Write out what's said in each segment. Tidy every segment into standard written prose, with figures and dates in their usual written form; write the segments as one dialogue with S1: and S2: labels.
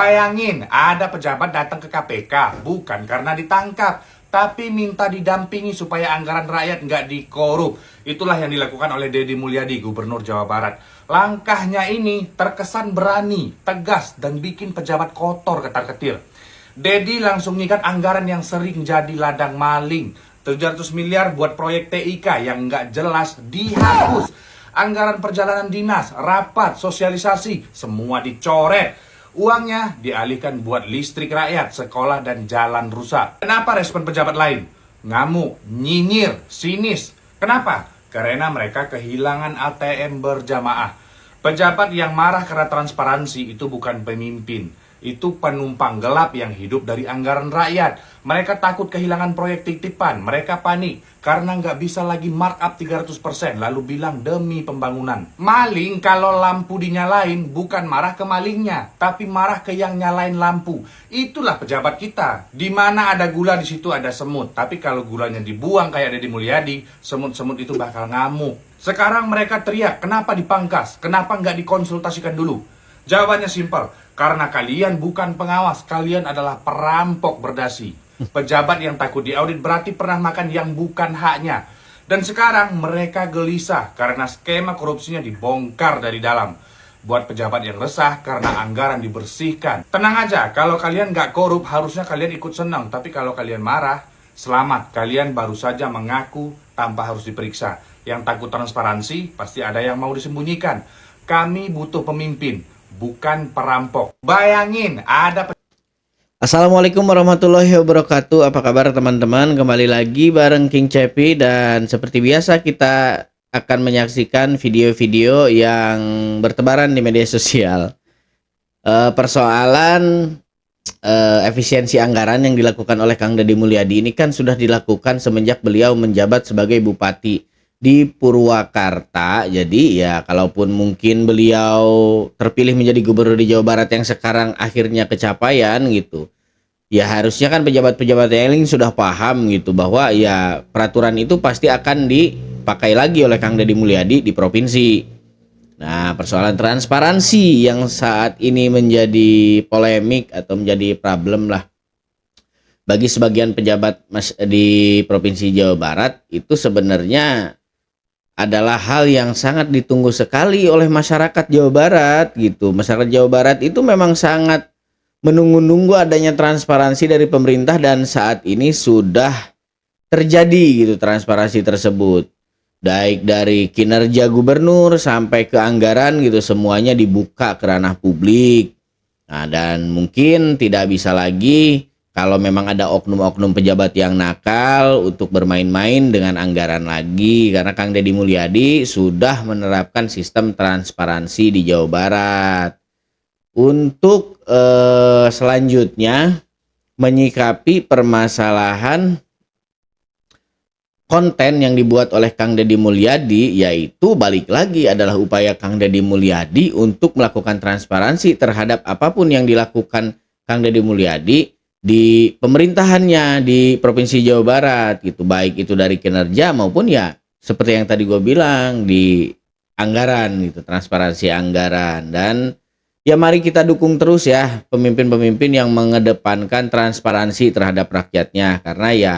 S1: Bayangin, ada pejabat datang ke KPK, bukan karena ditangkap, tapi minta didampingi supaya anggaran rakyat nggak dikorup. Itulah yang dilakukan oleh Deddy Mulyadi, Gubernur Jawa Barat. Langkahnya ini terkesan berani, tegas, dan bikin pejabat kotor ketar-ketir. Deddy langsung ngikat anggaran yang sering jadi ladang maling. 700 miliar buat proyek TIK yang nggak jelas dihapus. Anggaran perjalanan dinas, rapat, sosialisasi, semua dicoret. Uangnya dialihkan buat listrik rakyat, sekolah, dan jalan rusak. Kenapa respon pejabat lain? Ngamuk, nyinyir, sinis. Kenapa? Karena mereka kehilangan ATM berjamaah. Pejabat yang marah karena transparansi itu bukan pemimpin. Itu penumpang gelap yang hidup dari anggaran rakyat. Mereka takut kehilangan proyek titipan. Mereka panik karena nggak bisa lagi markup 300%. Lalu bilang demi pembangunan. Maling kalau lampu dinyalain bukan marah ke malingnya, tapi marah ke yang nyalain lampu. Itulah pejabat kita. Di mana ada gula di situ ada semut. Tapi kalau gulanya dibuang kayak Deddy Mulyadi, semut-semut itu bakal ngamuk. Sekarang mereka teriak, kenapa dipangkas? Kenapa nggak dikonsultasikan dulu? Jawabannya simpel, karena kalian bukan pengawas, kalian adalah perampok berdasi. Pejabat yang takut diaudit berarti pernah makan yang bukan haknya. Dan sekarang mereka gelisah karena skema korupsinya dibongkar dari dalam. Buat pejabat yang resah karena anggaran dibersihkan. Tenang aja, kalau kalian nggak korup harusnya kalian ikut senang. Tapi kalau kalian marah, selamat, kalian baru saja mengaku tanpa harus diperiksa. Yang takut transparansi, pasti ada yang mau disembunyikan. Kami butuh pemimpin, bukan perampok. Bayangin, ada
S2: Assalamualaikum warahmatullahi wabarakatuh. Apa kabar teman-teman? Kembali lagi bareng King Cepi, dan seperti biasa kita akan menyaksikan video-video yang bertebaran di media sosial. Persoalan efisiensi anggaran yang dilakukan oleh Kang Deddy Mulyadi ini kan sudah dilakukan semenjak beliau menjabat sebagai bupati di Purwakarta. Jadi ya kalaupun mungkin beliau terpilih menjadi gubernur di Jawa Barat yang sekarang akhirnya kecapaian gitu, ya harusnya kan pejabat-pejabat yang lain sudah paham gitu bahwa ya peraturan itu pasti akan dipakai lagi oleh Kang Deddy Mulyadi di provinsi. Nah, persoalan transparansi yang saat ini menjadi polemik atau menjadi problem lah bagi sebagian pejabat di Provinsi Jawa Barat, itu sebenarnya adalah hal yang sangat ditunggu sekali oleh masyarakat Jawa Barat gitu. Masyarakat Jawa Barat itu memang sangat menunggu-nunggu adanya transparansi dari pemerintah, dan saat ini sudah terjadi gitu transparansi tersebut. Baik dari kinerja gubernur sampai ke anggaran gitu, semuanya dibuka ke ranah publik. Nah, dan mungkin tidak bisa lagi kalau memang ada oknum-oknum pejabat yang nakal untuk bermain-main dengan anggaran lagi, karena Kang Deddy Mulyadi sudah menerapkan sistem transparansi di Jawa Barat. Untuk selanjutnya menyikapi permasalahan konten yang dibuat oleh Kang Deddy Mulyadi, yaitu balik lagi adalah upaya Kang Deddy Mulyadi untuk melakukan transparansi terhadap apapun yang dilakukan Kang Deddy Mulyadi di pemerintahannya di Provinsi Jawa Barat gitu, baik itu dari kinerja maupun ya seperti yang tadi gue bilang di anggaran gitu, transparansi anggaran. Dan ya mari kita dukung terus ya pemimpin-pemimpin yang mengedepankan transparansi terhadap rakyatnya, karena ya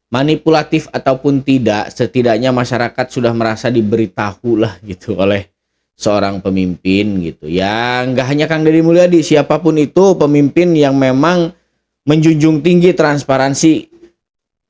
S2: manipulatif ataupun tidak, setidaknya masyarakat sudah merasa diberitahu lah gitu oleh seorang pemimpin gitu. Ya nggak hanya Kang Deddy Mulyadi, siapapun itu pemimpin yang memang menjunjung tinggi transparansi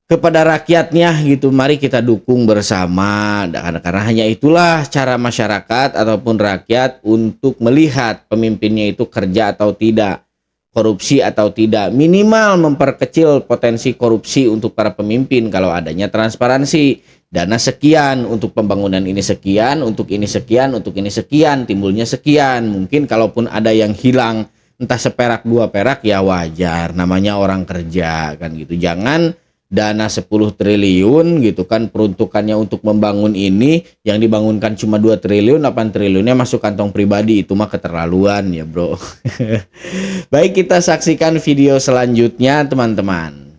S2: kepada rakyatnya gitu, mari kita dukung bersama. Karena hanya itulah cara masyarakat ataupun rakyat untuk melihat pemimpinnya itu kerja atau tidak, korupsi atau tidak, minimal memperkecil potensi korupsi untuk para pemimpin kalau adanya transparansi. Dana sekian untuk pembangunan ini sekian, untuk ini sekian, untuk ini sekian, timbulnya sekian. Mungkin kalaupun ada yang hilang entah seperak dua perak ya wajar, namanya orang kerja kan gitu. Jangan dana 10 triliun gitu kan peruntukannya untuk membangun ini, yang dibangunkan cuma 2 triliun, 8 triliunnya masuk kantong pribadi, itu mah keterlaluan ya bro. Baik, kita saksikan video selanjutnya teman-teman.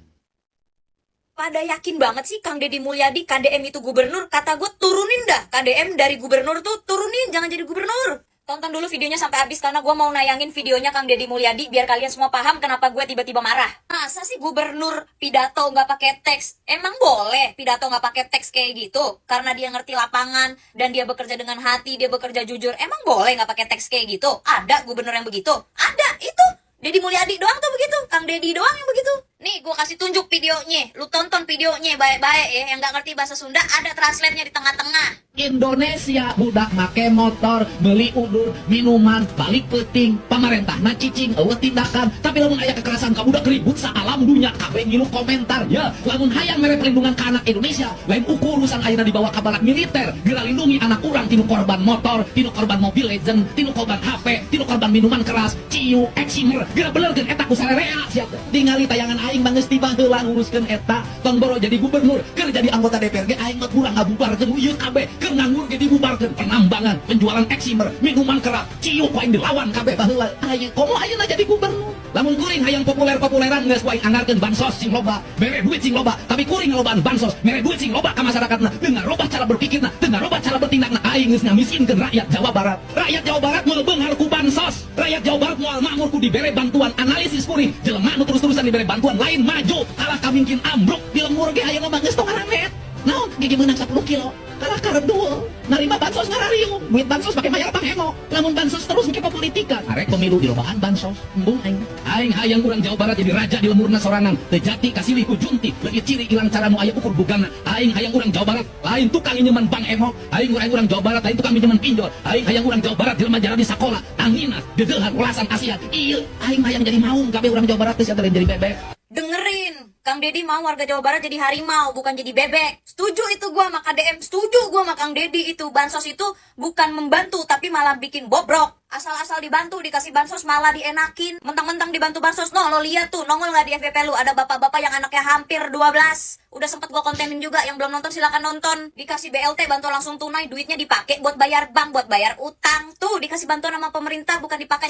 S3: Pada yakin banget sih Kang Deddy Mulyadi KDM itu gubernur, kata gue turunin dah KDM dari gubernur tuh, turunin, jangan jadi gubernur. Tonton dulu videonya sampai habis karena gue mau nayangin videonya Kang Deddy Mulyadi biar kalian semua paham kenapa gue tiba-tiba marah. Masa sih gubernur pidato nggak pakai teks? Emang boleh pidato nggak pakai teks kayak gitu? Karena dia ngerti lapangan dan dia bekerja dengan hati, dia bekerja jujur. Emang boleh nggak pakai teks kayak gitu? Ada gubernur yang begitu? Ada, itu Deddy Mulyadi doang tuh begitu. Kang Deddy doang yang begitu. Nih gue kasih tunjuk videonya. Lu tonton videonya baik-baik ya. Yang nggak ngerti bahasa Sunda ada translate-nya di tengah-tengah.
S4: Indonesia budak make motor, beli udur, minuman, balik peting, pemerintah na cicing, tindakan. Tapi lamun aya kekerasan ka budak ribut sa alam dunya kabeh ngilu komentar. Ya, lamun hayang mere perlindungan ka anak Indonesia, lain ukur urusan ayeuna dibawa ka barak militer, geura lindungi anak urang tinu korban motor, tinu korban mobil legend, tinu korban HP, tinu korban minuman keras, ciu, eksimer, geura belerkeun eta ku sararea sia. Tingali tayangan aing bangeus tiba heula nguruskeun eta, tong boro jadi gubernur, keur jadi anggota DPRD aing mah kurang ngabubarkeun ieu kabeh. Nganggur ge dibubarkeun penambangan, penjualan eksimer, minuman keras, ciu ku aing dilawan kabeh baheula. Ayeuna komo ayeuna jadi gubernur. Lamun kuring hayang populer-populeran geus ku aing anggarkeun bansos sing loba, mere duit sing loba, tapi kuring ngalobaan bansos, mere duit sing loba ka masyarakatna, teu ngarobah cara berpikirna, teu ngarobah cara bertindakna. Aing geus ngamiskinkeun rakyat Jawa Barat. Rakyat Jawa Barat moal beunghar ku bansos. Rakyat Jawa Barat moal makmur ku dibere bantuan analisis kuring. Jelema nu terus-terusan dibere bantuan lain maju, kalah kamingkin ambruk di lembur ge ayeuna mah geus tong ngaramet. Naon gigi meunang 10 kilo. Kalah karedul, narima bansos ngarariung, duit bansos pakai bayar pangemo. Lamun bansos terus mikir politikan, arek pemilu di lobaan bansos. Embung aing hayang urang Jawa Barat jadi raja di lemurna sorangan. Teu jati kasilih ku junti, leuwih ciri ilang cara nu aya ukur bugana. Aing hayang urang Jawa Barat lain tukang nyeuman bang emok. Aing urang Jawa Barat lain tukang pinjaman pinjol. Aing hayang urang Jawa Barat jelema jalani sakola, tanginas, deudeuhan ulasan Asia. Ieu aing hayang jadi maung kabeh urang Jawa Barat teh sia jadi bebek.
S3: Dengerin, Kang Deddy mau warga Jawa Barat jadi harimau, bukan jadi bebek. Setuju itu gua sama KDM, setuju gua sama Kang Deddy itu. Bansos itu bukan membantu, tapi malah bikin bobrok. Asal-asal dibantu, dikasih bansos malah dienakin. Mentang-mentang dibantu bansos, no lo lihat tuh, nongol nggak di FVP lu, ada bapak-bapak yang anaknya hampir 12. Udah sempet gua kontenin juga, yang belum nonton silakan nonton. Dikasih BLT, bantuan langsung tunai, duitnya dipakai buat bayar bank, buat bayar utang. Tuh, dikasih bantuan sama pemerintah, bukan dipakai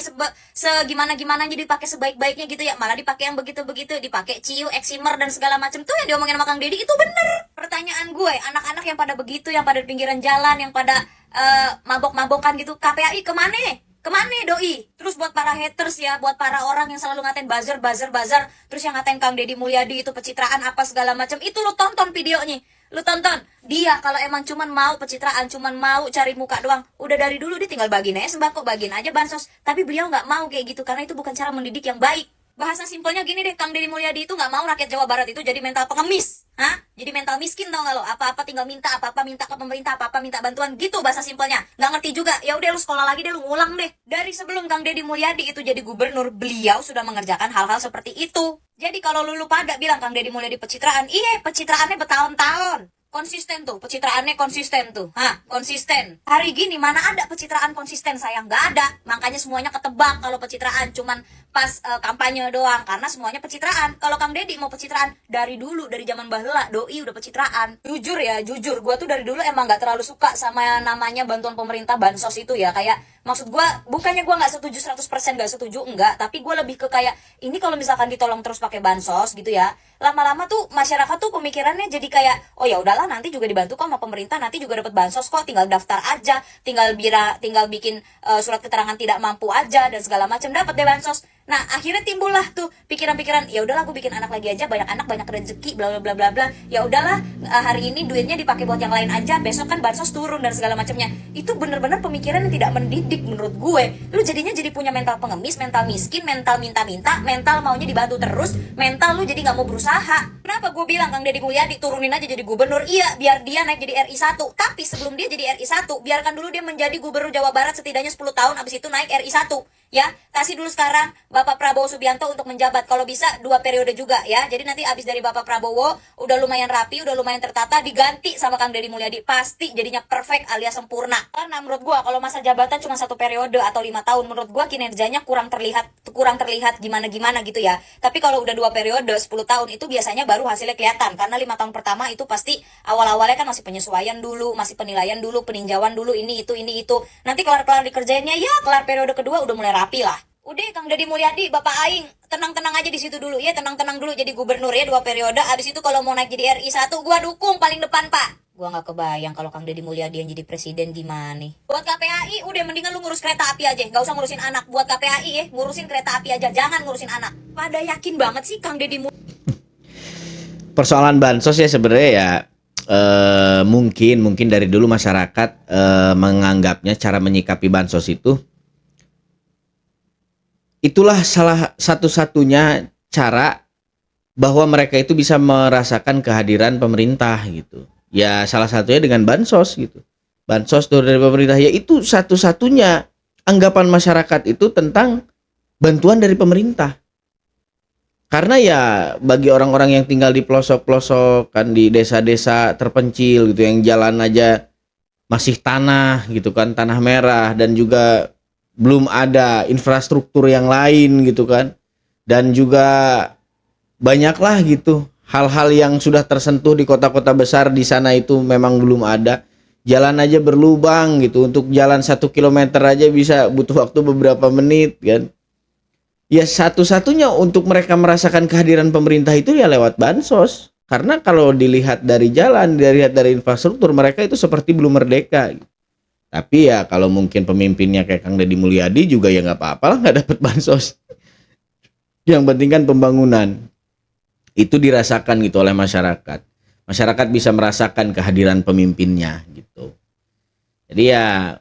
S3: segimana-gimana, jadi dipakai sebaik-baiknya gitu ya. Malah dipakai yang begitu-begitu, dipakai ciu, eksimer, dan segala macem. Tuh yang diomongin sama Kang Deddy itu bener. Pertanyaan gue, anak-anak yang pada begitu, yang pada di pinggiran jalan, yang pada mabok-mabokan gitu, KPAI kemana? Kemana doi? Terus buat para haters ya, buat para orang yang selalu ngatain buzzer, terus yang ngatain Kang Deddy Mulyadi itu pencitraan apa segala macam, itu lu tonton videonya. Lu tonton, dia kalau emang cuman mau pencitraan, cuman mau cari muka doang, udah dari dulu dia tinggal bagiin aja sembako, bagiin aja bansos. Tapi beliau nggak mau kayak gitu, karena itu bukan cara mendidik yang baik. Bahasa simpelnya gini deh, Kang Deddy Mulyadi itu nggak mau rakyat Jawa Barat itu jadi mental pengemis. Hah? Jadi mental miskin tau gak lo? Apa-apa tinggal minta, apa-apa minta ke pemerintah, apa-apa minta bantuan gitu bahasa simpelnya. Nggak ngerti juga. Ya udah lu sekolah lagi deh, lu ngulang deh. Dari sebelum Kang Deddy Mulyadi itu jadi gubernur, beliau sudah mengerjakan hal-hal seperti itu. Jadi kalau lu pada bilang Kang Deddy Mulyadi pencitraan, iya pencitraannya bertahun-tahun. Konsisten tuh, pencitraannya konsisten tuh. Hah, konsisten. Hari gini mana ada pencitraan konsisten, sayang, nggak ada. Makanya semuanya ketebak kalau pencitraan cuman pas kampanye doang, karena semuanya pencitraan. Kalau Kang Deddy mau pencitraan dari dulu, dari zaman baheula, doi udah pencitraan. Jujur ya, jujur, gue tuh dari dulu emang nggak terlalu suka sama namanya bantuan pemerintah bansos itu ya. Kayak maksud gue, bukannya gue nggak setuju 100% nggak setuju, enggak, tapi gue lebih ke kayak ini kalau misalkan ditolong terus pakai bansos gitu ya, lama-lama tuh masyarakat tuh pemikirannya jadi kayak oh ya udahlah, nanti juga dibantu kok sama pemerintah, nanti juga dapat bansos kok, tinggal daftar aja, tinggal bikin surat keterangan tidak mampu aja dan segala macam, dapat deh bansos. Nah akhirnya timbullah tuh pikiran-pikiran, ya udahlah gue bikin anak lagi aja, banyak anak banyak rezeki, bla bla bla bla bla. Ya udahlah, hari ini duitnya dipakai buat yang lain aja, besok kan bansos turun dan segala macamnya. Itu bener-bener pemikiran yang tidak mendidik menurut gue. Lu jadinya jadi punya mental pengemis, mental miskin, mental minta-minta, mental maunya dibantu terus, mental lu jadi nggak mau berusaha. Kenapa gue bilang Kang Deddy Mulyadi turunin aja jadi gubernur? Iya, biar dia naik jadi RI 1. Tapi sebelum dia jadi RI 1, biarkan dulu dia menjadi gubernur Jawa Barat setidaknya 10 tahun, abis itu naik RI 1. Ya, kasih dulu sekarang Bapak Prabowo Subianto untuk menjabat, kalau bisa 2 periode juga ya. Jadi nanti abis dari Bapak Prabowo udah lumayan rapi, udah lumayan tertata, diganti sama Kang Deddy Mulyadi, pasti jadinya perfect alias sempurna. Karena menurut gua kalau masa jabatan cuma 1 periode atau 5 tahun, menurut gua kinerjanya kurang terlihat gimana-gimana gitu ya. Tapi kalau udah 2 periode 10 tahun itu biasanya baru hasilnya kelihatan, karena 5 tahun pertama itu pasti awal-awalnya kan masih penyesuaian dulu, masih penilaian dulu, peninjauan dulu, ini itu. Nanti kelar-kelar dikerjainnya ya, kelar periode kedua udah mulai rapi lah. Udah Kang Deddy Mulyadi, Bapak Aing tenang-tenang aja di situ dulu ya, tenang-tenang dulu jadi gubernur ya 2 periode. Abis itu kalau mau naik jadi RI 1, gua dukung paling depan, Pak. Gua nggak kebayang kalau Kang Deddy Mulyadi yang jadi presiden gimana nih. Buat KPAI udah mendingan lu ngurus kereta api aja, nggak usah ngurusin anak. Buat KPAI ya, ngurusin kereta api aja, jangan ngurusin anak. Pada yakin banget sih Kang Deddy Mulyadi.
S2: Persoalan bansos ya sebenarnya ya mungkin dari dulu masyarakat menganggapnya cara menyikapi bansos itulah salah satu-satunya cara bahwa mereka itu bisa merasakan kehadiran pemerintah gitu. Ya salah satunya dengan bansos gitu. Bansos dari pemerintah ya itu satu-satunya anggapan masyarakat itu tentang bantuan dari pemerintah. Karena ya bagi orang-orang yang tinggal di pelosok-pelosok kan di desa-desa terpencil gitu yang jalan aja masih tanah gitu kan, tanah merah dan juga belum ada infrastruktur yang lain gitu kan. Dan juga banyaklah gitu hal-hal yang sudah tersentuh di kota-kota besar di sana itu memang belum ada. Jalan aja berlubang gitu, untuk jalan 1 kilometer aja bisa butuh waktu beberapa menit kan. Ya satu-satunya untuk mereka merasakan kehadiran pemerintah itu ya lewat bansos. Karena kalau dilihat dari jalan, dilihat dari infrastruktur, mereka itu seperti belum merdeka gitu. Tapi ya kalau mungkin pemimpinnya kayak Kang Deddy Mulyadi juga ya nggak apa-apa lah nggak dapat bansos. Yang penting kan pembangunan itu dirasakan gitu oleh masyarakat. Masyarakat bisa merasakan kehadiran pemimpinnya gitu. Jadi ya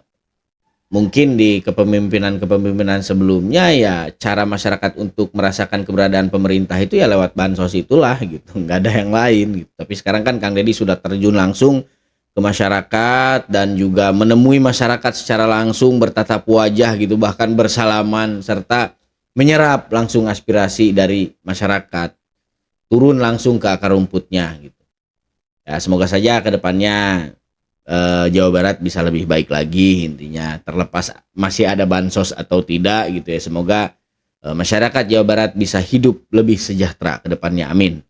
S2: mungkin di kepemimpinan sebelumnya ya cara masyarakat untuk merasakan keberadaan pemerintah itu ya lewat bansos itulah gitu. Nggak ada yang lain gitu. Tapi sekarang kan Kang Deddy sudah terjun langsung ke masyarakat dan juga menemui masyarakat secara langsung, bertatap wajah gitu, bahkan bersalaman serta menyerap langsung aspirasi dari masyarakat, turun langsung ke akar rumputnya gitu. Ya semoga saja ke depannya Jawa Barat bisa lebih baik lagi intinya, terlepas masih ada bansos atau tidak gitu ya. Semoga masyarakat Jawa Barat bisa hidup lebih sejahtera ke depannya. Amin.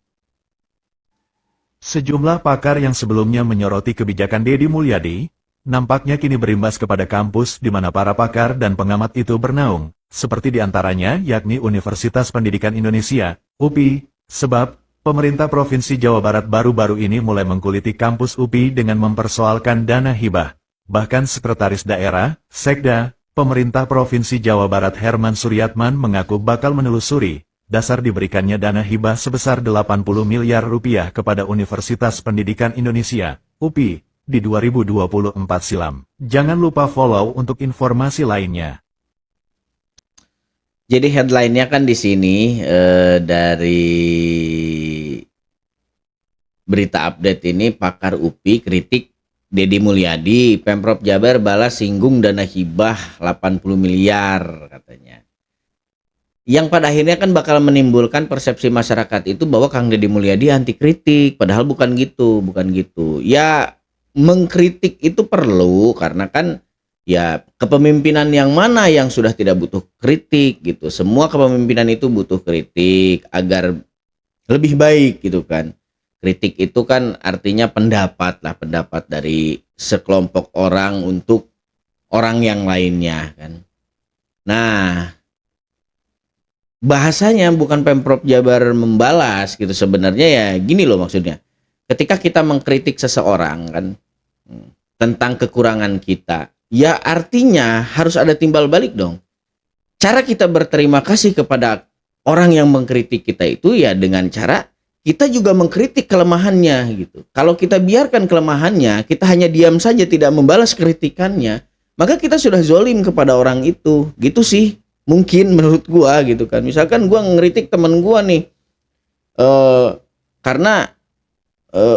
S5: Sejumlah pakar yang sebelumnya menyoroti kebijakan Deddy Mulyadi, nampaknya kini berimbas kepada kampus di mana para pakar dan pengamat itu bernaung, seperti diantaranya yakni Universitas Pendidikan Indonesia, UPI, sebab pemerintah Provinsi Jawa Barat baru-baru ini mulai mengkuliti kampus UPI dengan mempersoalkan dana hibah. Bahkan Sekretaris Daerah, Sekda, pemerintah Provinsi Jawa Barat Herman Suryatman mengaku bakal menelusuri dasar diberikannya dana hibah sebesar 80 miliar rupiah kepada Universitas Pendidikan Indonesia, UPI, di 2024 silam. Jangan lupa follow untuk informasi lainnya.
S2: Jadi headline-nya kan di sini dari berita update ini, pakar UPI kritik Deddy Mulyadi, Pemprov Jabar balas singgung dana hibah 80 miliar katanya. Yang pada akhirnya kan bakal menimbulkan persepsi masyarakat itu bahwa Kang Deddy Mulyadi anti kritik, padahal bukan gitu. Ya mengkritik itu perlu karena kan ya kepemimpinan yang mana yang sudah tidak butuh kritik gitu. Semua kepemimpinan itu butuh kritik agar lebih baik gitu kan. Kritik itu kan artinya pendapat dari sekelompok orang untuk orang yang lainnya kan. Nah, bahasanya bukan Pemprov Jabar membalas gitu, sebenarnya ya gini loh maksudnya. Ketika kita mengkritik seseorang kan tentang kekurangan kita, ya artinya harus ada timbal balik dong. Cara kita berterima kasih kepada orang yang mengkritik kita itu ya dengan cara kita juga mengkritik kelemahannya gitu. Kalau kita biarkan kelemahannya, kita hanya diam saja tidak membalas kritikannya, maka kita sudah zolim kepada orang itu. Gitu sih. Mungkin menurut gua gitu kan. Misalkan gua ngeritik temen gua nih karena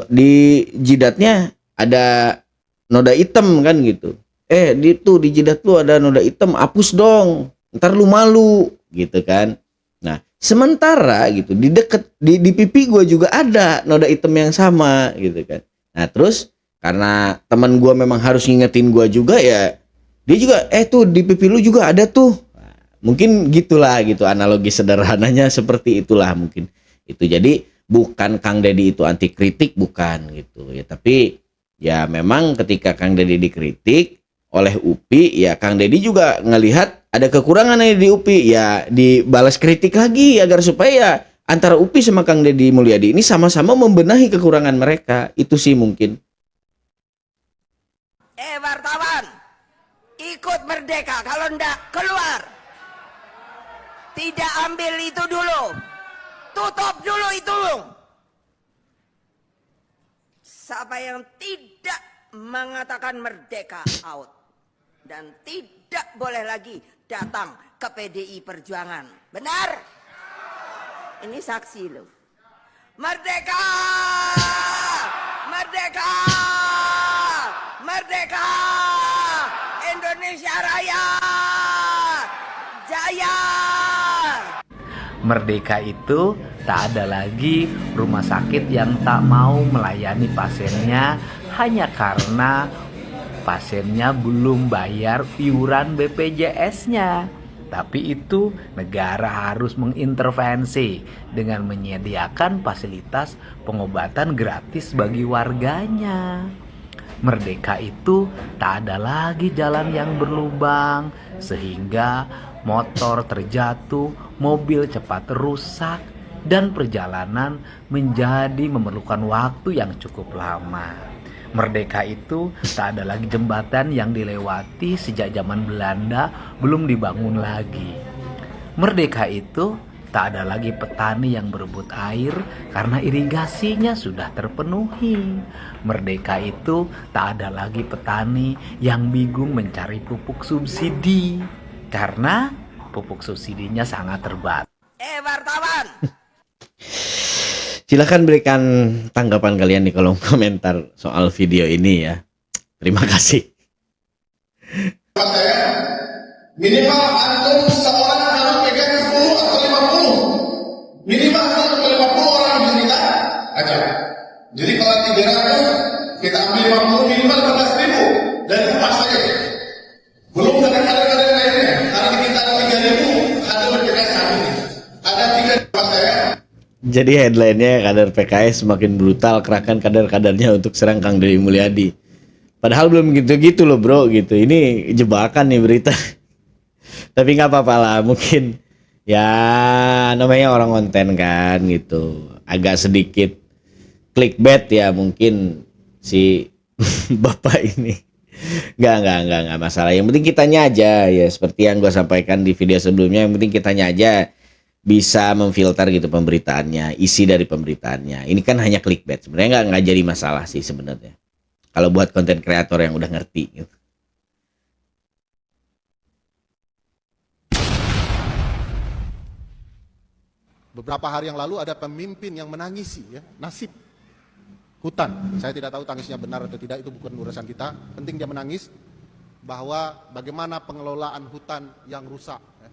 S2: di jidatnya ada noda hitam kan gitu. Di jidat lu ada noda hitam, hapus dong. Ntar lu malu gitu kan. Nah, sementara gitu di pipi gua juga ada noda hitam yang sama gitu kan. Nah, terus karena teman gua memang harus ngingetin gua juga ya, dia juga tuh di pipi lu juga ada tuh. Mungkin gitulah gitu, analogi sederhananya seperti itulah mungkin itu. Jadi bukan Kang Deddy itu anti kritik, bukan gitu ya, tapi ya memang ketika Kang Deddy dikritik oleh UPI ya Kang Deddy juga ngelihat ada kekurangan nih di UPI, ya dibalas kritik lagi agar supaya antara UPI sama Kang Deddy Mulyadi ini sama-sama membenahi kekurangan mereka. Itu sih mungkin.
S6: Wartawan, ikut merdeka, kalau ndak keluar. Tidak ambil itu dulu, tutup dulu itu. Siapa yang tidak mengatakan merdeka out dan tidak boleh lagi datang ke PDI Perjuangan. Benar? Ini saksi loh. Merdeka! Merdeka! Merdeka! Indonesia Raya! Jaya!
S7: Merdeka itu tak ada lagi rumah sakit yang tak mau melayani pasiennya hanya karena pasiennya belum bayar iuran BPJS-nya. Tapi itu negara harus mengintervensi dengan menyediakan fasilitas pengobatan gratis bagi warganya. Merdeka itu tak ada lagi jalan yang berlubang sehingga motor terjatuh, mobil cepat rusak, dan perjalanan menjadi memerlukan waktu yang cukup lama. Merdeka itu tak ada lagi jembatan yang dilewati sejak zaman Belanda belum dibangun lagi. Merdeka itu tak ada lagi petani yang berebut air karena irigasinya sudah terpenuhi. Merdeka itu tak ada lagi petani yang bingung mencari pupuk subsidi karena pupuk subsidinya sangat terbatas.
S6: Wartawan!
S2: Silahkan berikan tanggapan kalian di kolom komentar soal video ini ya. Terima kasih.
S8: Minimal antum seorang harus pegang 10 atau 50. Minimal antum 50 orang bisa aja. Jadi kalau 300 kita ambil 50 minimal 15.000 dari rumah saya. Belum ada kader-kader lainnya. Karena kita ada 3.000 kader PKS kami. Ada 3 saya.
S2: Jadi headline-nya kader PKS semakin brutal kerahkan kader-kadernya untuk serang Kang Deddy Mulyadi. Padahal belum gitu-gitu loh bro gitu. Ini jebakan nih berita. Tapi nggak apa-apa lah, mungkin ya namanya orang konten kan gitu. Agak sedikit clickbait ya mungkin si bapak ini. Nggak masalah. Yang penting kitanya aja ya seperti yang gue sampaikan di video sebelumnya. Yang penting kitanya aja bisa memfilter gitu pemberitaannya, isi dari pemberitaannya. Ini kan hanya clickbait. Sebenarnya nggak jadi masalah sih sebenarnya. Kalau buat konten kreator yang udah ngerti gitu.
S9: Beberapa hari yang lalu ada pemimpin yang menangisi ya, nasib hutan. Saya tidak tahu tangisnya benar atau tidak, itu bukan urusan kita. Penting dia menangis bahwa bagaimana pengelolaan hutan yang rusak. Ya.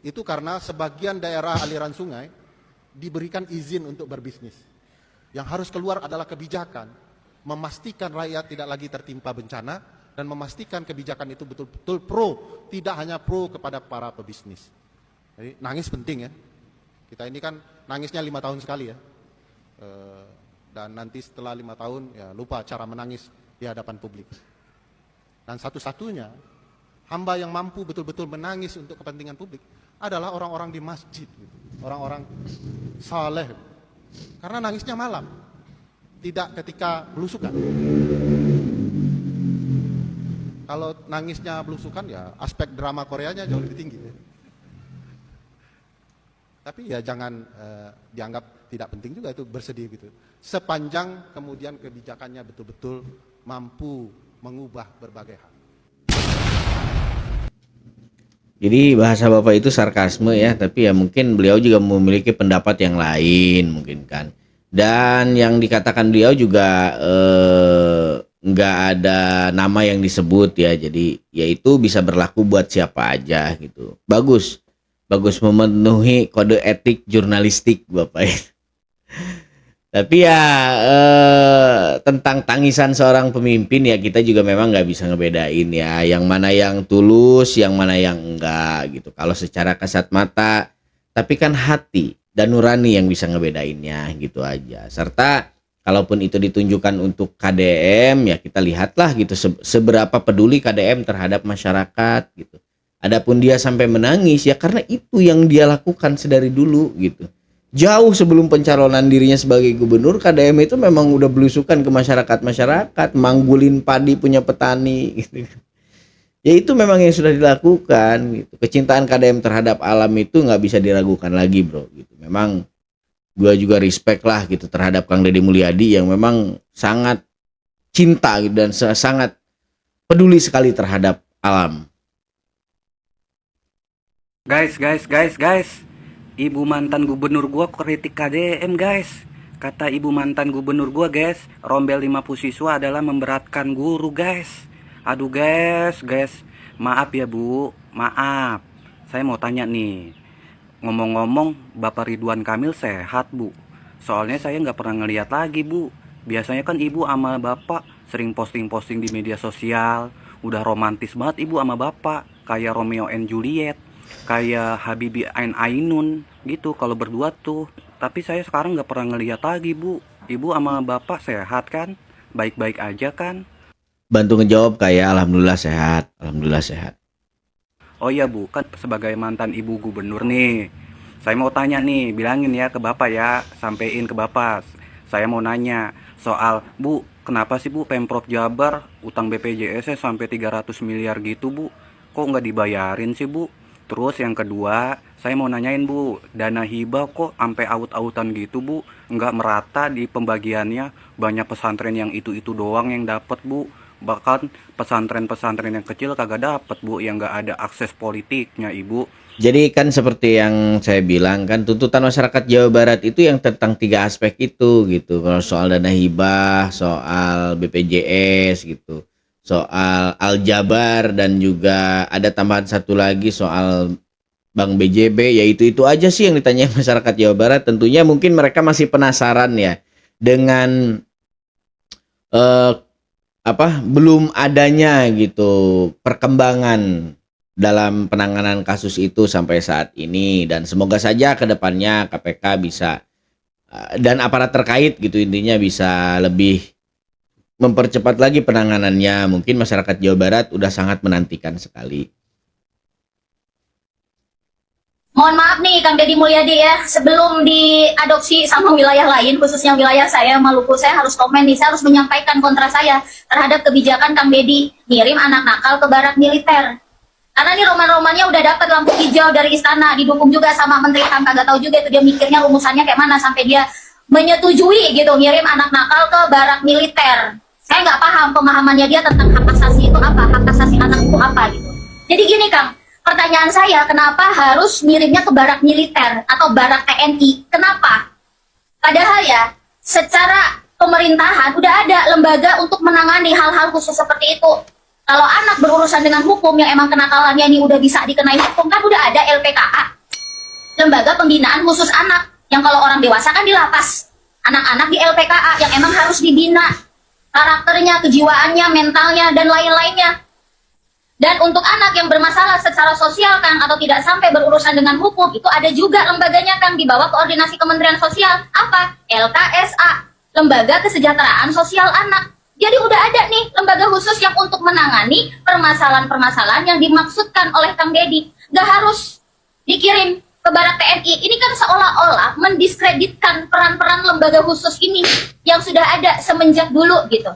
S9: Itu karena sebagian daerah aliran sungai diberikan izin untuk berbisnis. Yang harus keluar adalah kebijakan memastikan rakyat tidak lagi tertimpa bencana dan memastikan kebijakan itu betul-betul pro, tidak hanya pro kepada para pebisnis. Jadi nangis penting ya. Kita ini kan nangisnya 5 tahun sekali ya. Dan nanti setelah 5 tahun ya lupa cara menangis di hadapan publik. Dan satu-satunya hamba yang mampu betul-betul menangis untuk kepentingan publik adalah orang-orang di masjid, orang-orang saleh. Karena nangisnya malam, tidak ketika belusukan. Kalau nangisnya belusukan ya aspek drama Koreanya jauh lebih tinggi. Ya. Tapi ya jangan dianggap tidak penting juga itu bersedih gitu. Sepanjang kemudian kebijakannya betul-betul mampu mengubah berbagai hal.
S2: Jadi bahasa Bapak itu sarkasme ya, tapi ya mungkin beliau juga memiliki pendapat yang lain mungkin kan. Dan yang dikatakan beliau juga nggak ada nama yang disebut ya, jadi ya itu bisa berlaku buat siapa aja gitu. Bagus memenuhi kode etik jurnalistik Bapak ya. Tapi ya tentang tangisan seorang pemimpin ya kita juga memang nggak bisa ngebedain ya yang mana yang tulus, yang mana yang enggak gitu. Kalau secara kasat mata, tapi kan hati dan nurani yang bisa ngebedainnya gitu aja. Serta Kalaupun itu ditunjukkan untuk KDM, ya kita lihatlah gitu seberapa peduli KDM terhadap masyarakat gitu. Adapun dia sampai menangis ya karena itu yang dia lakukan sedari dulu gitu. Jauh sebelum pencalonan dirinya sebagai gubernur, KDM itu memang udah belusukan ke masyarakat, manggulin padi punya petani gitu. Ya itu memang yang sudah dilakukan gitu. Kecintaan KDM terhadap alam itu nggak bisa diragukan lagi, bro gitu. Memang gua juga respect lah gitu terhadap Kang Deddy Mulyadi yang memang sangat cinta gitu, dan sangat peduli sekali terhadap alam.
S7: Guys. Ibu mantan gubernur gua kritik KDM, guys. Kata ibu mantan gubernur gua, guys, rombel 50 siswa adalah memberatkan guru, guys. Aduh, guys. Maaf ya, Bu. Maaf. Saya mau tanya nih. Ngomong-ngomong, Bapak Ridwan Kamil sehat, Bu? Soalnya saya nggak pernah ngeliat lagi, Bu. Biasanya kan Ibu sama Bapak sering posting-posting di media sosial. Udah romantis banget Ibu sama Bapak. Kayak Romeo and Juliet. Kayak Habibie and Ainun gitu kalau berdua tuh. Tapi saya sekarang nggak pernah ngeliat lagi, Bu. Ibu sama Bapak sehat kan? Baik-baik aja kan?
S2: Bantu ngejawab kayak alhamdulillah sehat.
S7: Oh iya, Bu, kan sebagai mantan ibu gubernur nih, saya mau tanya nih, bilangin ya ke Bapak ya, sampein ke Bapak. Saya mau nanya soal, Bu, kenapa sih Bu Pemprov Jabar utang BPJS sampai 300 miliar gitu, Bu? Kok nggak dibayarin sih, Bu? Terus yang kedua, saya mau nanyain, Bu, dana hibah kok sampai aut-autan gitu, Bu? Nggak merata di pembagiannya, banyak pesantren yang itu-itu doang yang dapat, Bu. Bahkan pesantren-pesantren yang kecil kagak dapet, Bu, yang nggak ada akses politiknya, Ibu.
S2: Jadi kan seperti yang saya bilang kan, tuntutan masyarakat Jawa Barat itu yang tentang 3 aspek itu gitu. Kalau soal dana hibah, soal BPJS gitu, soal Aljabar, dan juga ada tambahan satu lagi soal Bank BJB. Yaitu itu aja sih yang ditanya masyarakat Jawa Barat. Tentunya mungkin mereka masih penasaran ya dengan belum adanya gitu perkembangan dalam penanganan kasus itu sampai saat ini, dan semoga saja ke depannya KPK bisa dan aparat terkait gitu intinya bisa lebih mempercepat lagi penanganannya. Mungkin masyarakat Jawa Barat udah sangat menantikan sekali.
S10: Mohon maaf nih Kang Deddy Mulyadi ya, sebelum diadopsi sama wilayah lain, khususnya wilayah saya, Maluku, saya harus komen nih, saya harus menyampaikan kontra saya terhadap kebijakan Kang Deddy ngirim anak nakal ke barak militer. Karena nih roman-romannya udah dapat lampu hijau dari istana, didukung juga sama Menteri HAM, kagak tahu juga itu dia mikirnya rumusannya kayak mana sampai dia menyetujui gitu ngirim anak nakal ke barak militer. Saya nggak paham pemahamannya dia tentang hak asasi itu apa, hak asasi anak itu apa gitu. Jadi gini Kang, pertanyaan saya, kenapa harus ngirimnya ke barak militer atau barak TNI? Kenapa? Padahal ya, secara pemerintahan udah ada lembaga untuk menangani hal-hal khusus seperti itu. Kalau anak berurusan dengan hukum yang emang kenakalannya ini udah bisa dikenai hukum, kan udah ada LPKA. Lembaga Pembinaan Khusus Anak. Yang kalau orang dewasa kan di lapas. Anak-anak di LPKA yang emang harus dibina. Karakternya, kejiwaannya, mentalnya, dan lain-lainnya. Dan untuk anak yang bermasalah secara sosial Kang, atau tidak sampai berurusan dengan hukum, itu ada juga lembaganya Kang, di bawah koordinasi Kementerian Sosial. Apa? LKSA, Lembaga Kesejahteraan Sosial Anak. Jadi udah ada nih lembaga khusus yang untuk menangani permasalahan-permasalahan yang dimaksudkan oleh Kang Deddy. Gak harus dikirim ke barak TNI. Ini kan seolah-olah mendiskreditkan peran-peran lembaga khusus ini yang sudah ada semenjak dulu gitu.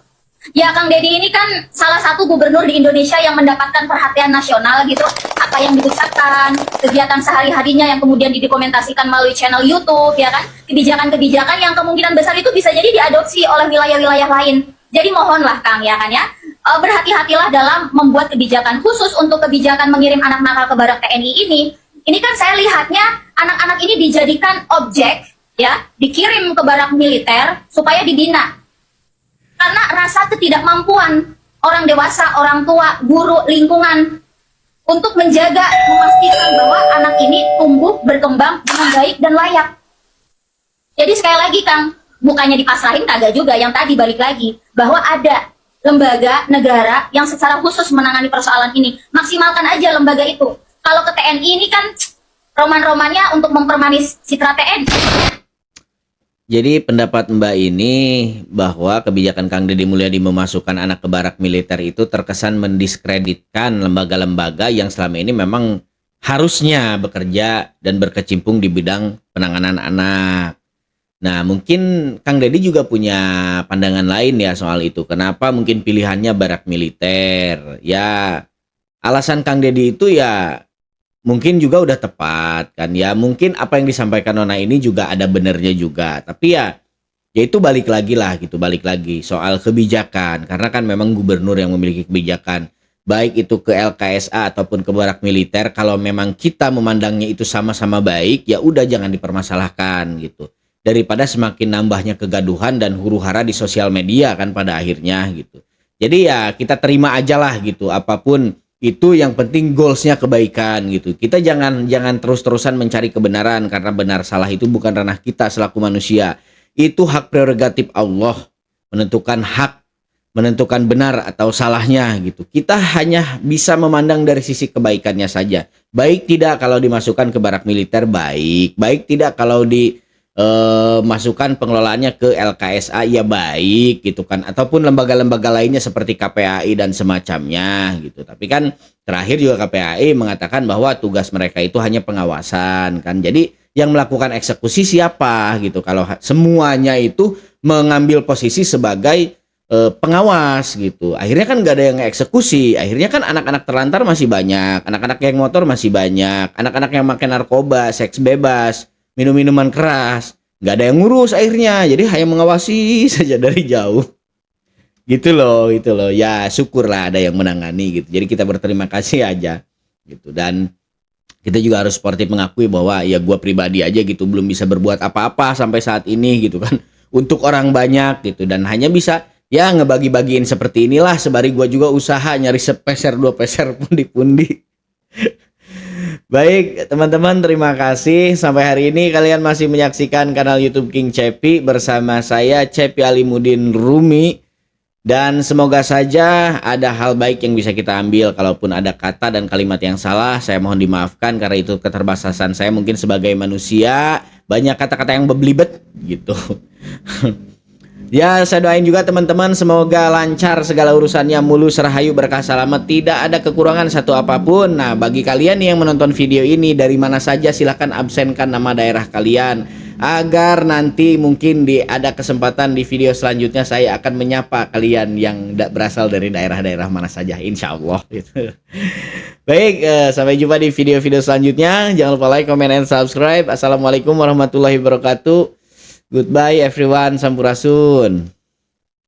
S10: Ya Kang Deddy ini kan salah satu gubernur di Indonesia yang mendapatkan perhatian nasional gitu. Apa yang diucapkan, kegiatan sehari-harinya yang kemudian didokumentasikan melalui channel YouTube, ya kan. Kebijakan-kebijakan yang kemungkinan besar itu bisa jadi diadopsi oleh wilayah-wilayah lain. Jadi mohonlah Kang ya kan ya, berhati-hatilah dalam membuat kebijakan khusus untuk kebijakan mengirim anak nakal ke barak TNI ini. Ini kan saya lihatnya anak-anak ini dijadikan objek ya, dikirim ke barak militer supaya dibina. Karena rasa ketidakmampuan orang dewasa, orang tua, guru, lingkungan untuk menjaga, memastikan bahwa anak ini tumbuh, berkembang dengan baik dan layak. Jadi sekali lagi Kang, bukannya dipasrahin kagak juga, yang tadi balik lagi, bahwa ada lembaga negara yang secara khusus menangani persoalan ini. Maksimalkan aja lembaga itu. Kalau ke TNI ini kan roman-romannya untuk mempermanis citra TNI.
S2: Jadi pendapat Mbak ini bahwa kebijakan Kang Deddy Mulyadi memasukkan anak ke barak militer itu terkesan mendiskreditkan lembaga-lembaga yang selama ini memang harusnya bekerja dan berkecimpung di bidang penanganan anak. Nah, mungkin Kang Deddy juga punya pandangan lain ya soal itu. Kenapa mungkin pilihannya barak militer? Ya, alasan Kang Deddy itu ya mungkin juga udah tepat kan ya. Mungkin apa yang disampaikan Nona ini juga ada benernya juga. Tapi ya itu balik lagi lah gitu, balik lagi soal kebijakan. Karena kan memang gubernur yang memiliki kebijakan. Baik itu ke LKSA ataupun ke barak militer, kalau memang kita memandangnya itu sama-sama baik, ya udah jangan dipermasalahkan gitu. Daripada semakin nambahnya kegaduhan dan huru-hara di sosial media kan pada akhirnya gitu. Jadi ya kita terima aja lah gitu, apapun itu yang penting goalsnya kebaikan gitu. Kita jangan terus-terusan mencari kebenaran karena benar salah itu bukan ranah kita selaku manusia. Itu hak prerogatif Allah menentukan benar atau salahnya gitu. Kita hanya bisa memandang dari sisi kebaikannya saja. Baik tidak kalau dimasukkan ke barak militer, baik tidak kalau masukkan pengelolaannya ke LKSA, ya baik gitu kan, ataupun lembaga-lembaga lainnya seperti KPAI dan semacamnya gitu. Tapi kan terakhir juga KPAI mengatakan bahwa tugas mereka itu hanya pengawasan kan. Jadi yang melakukan eksekusi siapa gitu kalau semuanya itu mengambil posisi sebagai pengawas gitu. Akhirnya kan nggak ada yang eksekusi. Akhirnya kan anak-anak terlantar masih banyak, anak-anak geng motor masih banyak, anak-anak yang makan narkoba, seks bebas, minum-minuman keras, nggak ada yang ngurus akhirnya. Jadi hanya mengawasi saja dari jauh. Gitu loh. Ya syukurlah ada yang menangani gitu. Jadi kita berterima kasih aja gitu. Dan kita juga harus sportif mengakui bahwa ya gua pribadi aja gitu belum bisa berbuat apa-apa sampai saat ini gitu kan. Untuk orang banyak gitu. Dan hanya bisa ya ngebagi-bagiin seperti inilah. Sebari gua juga usaha nyari sepeser 2 peser pundi-pundi. Baik teman-teman, terima kasih. Sampai hari ini kalian masih menyaksikan kanal YouTube King Cepi bersama saya Cepi Alimuddin Rumi. Dan semoga saja ada hal baik yang bisa kita ambil. Kalaupun ada kata dan kalimat yang salah, saya mohon dimaafkan karena itu keterbatasan saya mungkin sebagai manusia. Banyak kata-kata yang beblibet gitu. Ya, saya doain juga teman-teman semoga lancar segala urusannya, mulus, rahayu, berkah, selamat, tidak ada kekurangan satu apapun. Nah, bagi kalian yang menonton video ini dari mana saja silahkan absenkan nama daerah kalian agar nanti mungkin ada kesempatan di video selanjutnya saya akan menyapa kalian yang berasal dari daerah-daerah mana saja, insya Allah gitu. Baik, sampai jumpa di video-video selanjutnya. Jangan lupa like, comment, and subscribe. Assalamualaikum warahmatullahi wabarakatuh. Goodbye everyone, sampurasun.